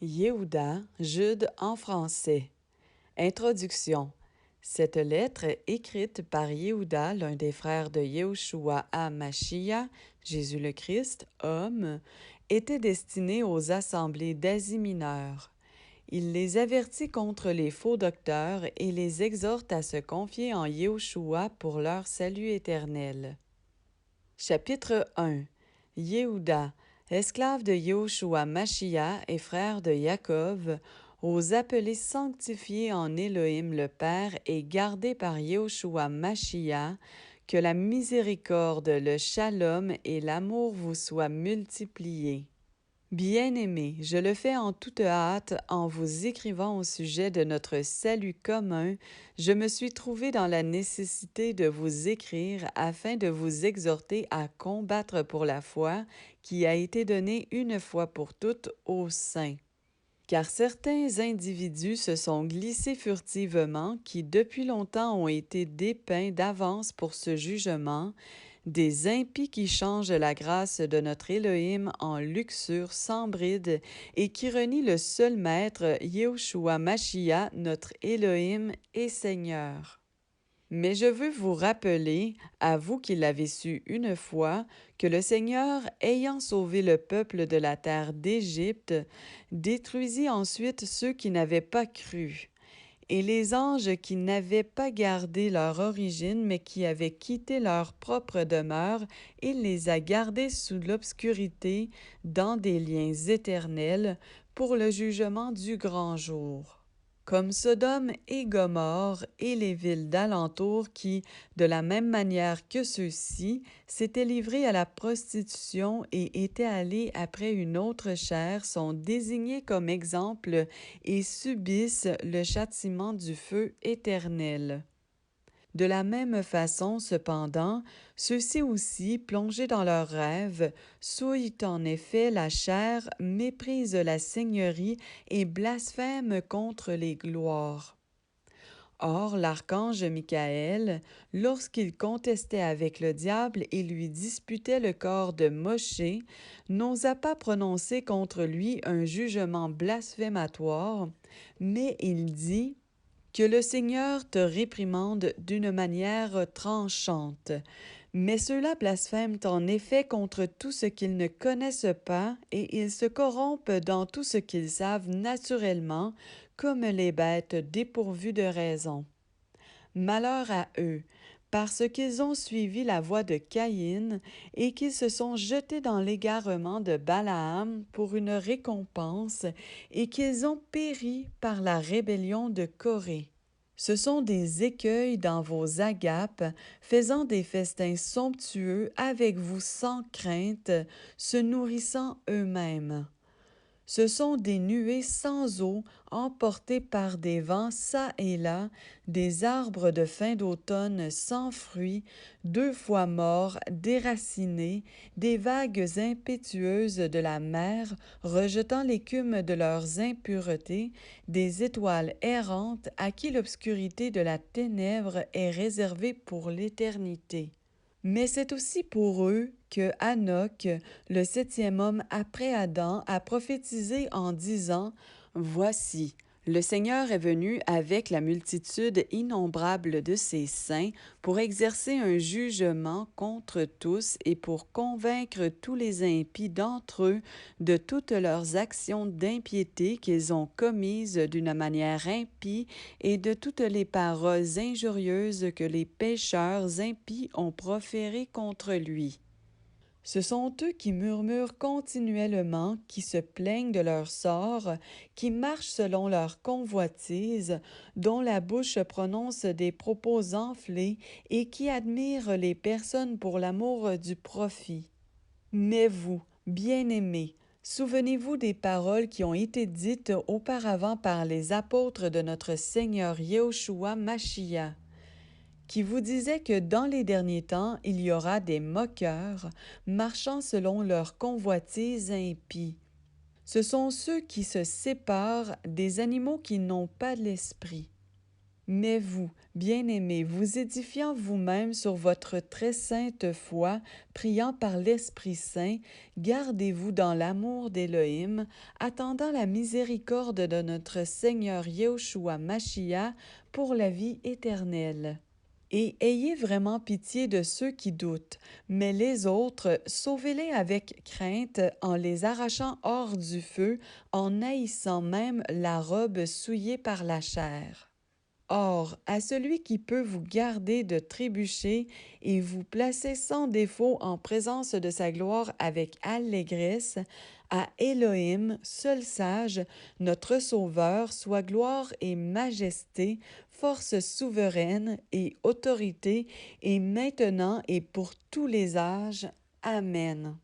Yehuda, Jude en français. Introduction. Cette lettre, écrite par Yehuda, l'un des frères de Yehoshua HaMashiach, Jésus le Christ, homme, était destinée aux assemblées d'Asie mineure. Il les avertit contre les faux docteurs et les exhorte à se confier en Yehoshua pour leur salut éternel. Chapitre 1. Yehuda, esclave de Yehoshua Mashiach et frère de Yaakov, aux appelés sanctifiés en Élohim le Père et gardés par Yehoshua Mashiach, que la miséricorde, le shalom et l'amour vous soient multipliés. Bien-aimés, je le fais en toute hâte en vous écrivant au sujet de notre salut commun. Je me suis trouvé dans la nécessité de vous écrire afin de vous exhorter à combattre pour la foi qui a été donnée une fois pour toutes aux saints. Car certains individus se sont glissés furtivement, qui depuis longtemps ont été dépeints d'avance pour ce jugement, des impies qui changent la grâce de notre Élohim en luxure sans bride et qui renient le seul Maître, Yehoshua Mashiach, notre Élohim et Seigneur. Mais je veux vous rappeler, à vous qui l'avez su une fois, que le Seigneur, ayant sauvé le peuple de la terre d'Égypte, détruisit ensuite ceux qui n'avaient pas cru. Et les anges qui n'avaient pas gardé leur origine, mais qui avaient quitté leur propre demeure, il les a gardés sous l'obscurité, dans des liens éternels, pour le jugement du grand jour. Comme Sodome et Gomorrhe et les villes d'alentour qui, de la même manière que ceux-ci, s'étaient livrés à la prostitution et étaient allés après une autre chair, sont désignés comme exemple et subissent le châtiment du feu éternel. De la même façon, cependant, ceux-ci aussi, plongés dans leurs rêves, souillent en effet la chair, méprisent la seigneurie et blasphèment contre les gloires. Or, l'archange Michaël, lorsqu'il contestait avec le diable et lui disputait le corps de Moshe, n'osa pas prononcer contre lui un jugement blasphématoire, mais il dit que le Seigneur te réprimande d'une manière tranchante. Mais ceux-là blasphèment en effet contre tout ce qu'ils ne connaissent pas, et ils se corrompent dans tout ce qu'ils savent naturellement, comme les bêtes dépourvues de raison. Malheur à eux, parce qu'ils ont suivi la voie de Caïn et qu'ils se sont jetés dans l'égarement de Balaam pour une récompense et qu'ils ont péri par la rébellion de Corée. Ce sont des écueils dans vos agapes, faisant des festins somptueux avec vous sans crainte, se nourrissant eux-mêmes. Ce sont des nuées sans eau, emportées par des vents çà et là, des arbres de fin d'automne sans fruits, 2 fois morts, déracinés, des vagues impétueuses de la mer, rejetant l'écume de leurs impuretés, des étoiles errantes à qui l'obscurité de la ténèbre est réservée pour l'éternité. Mais c'est aussi pour eux que Hanoc, le 7e homme après Adam, a prophétisé en disant « Voici, le Seigneur est venu avec la multitude innombrable de ses saints pour exercer un jugement contre tous et pour convaincre tous les impies d'entre eux de toutes leurs actions d'impiété qu'ils ont commises d'une manière impie et de toutes les paroles injurieuses que les pécheurs impies ont proférées contre lui. » Ce sont eux qui murmurent continuellement, qui se plaignent de leur sort, qui marchent selon leur convoitise, dont la bouche prononce des propos enflés et qui admirent les personnes pour l'amour du profit. Mais vous, bien-aimés, souvenez-vous des paroles qui ont été dites auparavant par les apôtres de notre Seigneur Yehoshua Mashiach, qui vous disait que dans les derniers temps, il y aura des moqueurs, marchant selon leur convoitise impie. Ce sont ceux qui se séparent des animaux qui n'ont pas l'esprit. Mais vous, bien-aimés, vous édifiant vous-même sur votre très sainte foi, priant par l'Esprit Saint, gardez-vous dans l'amour d'Élohim, attendant la miséricorde de notre Seigneur Yahushua Mashiach pour la vie éternelle. Et ayez vraiment pitié de ceux qui doutent, mais les autres, sauvez-les avec crainte en les arrachant hors du feu, en haïssant même la robe souillée par la chair. Or, à celui qui peut vous garder de trébucher et vous placer sans défaut en présence de sa gloire avec allégresse, à Élohim, seul sage, notre Sauveur, soit gloire et majesté, force souveraine et autorité, et maintenant et pour tous les âges. Amen.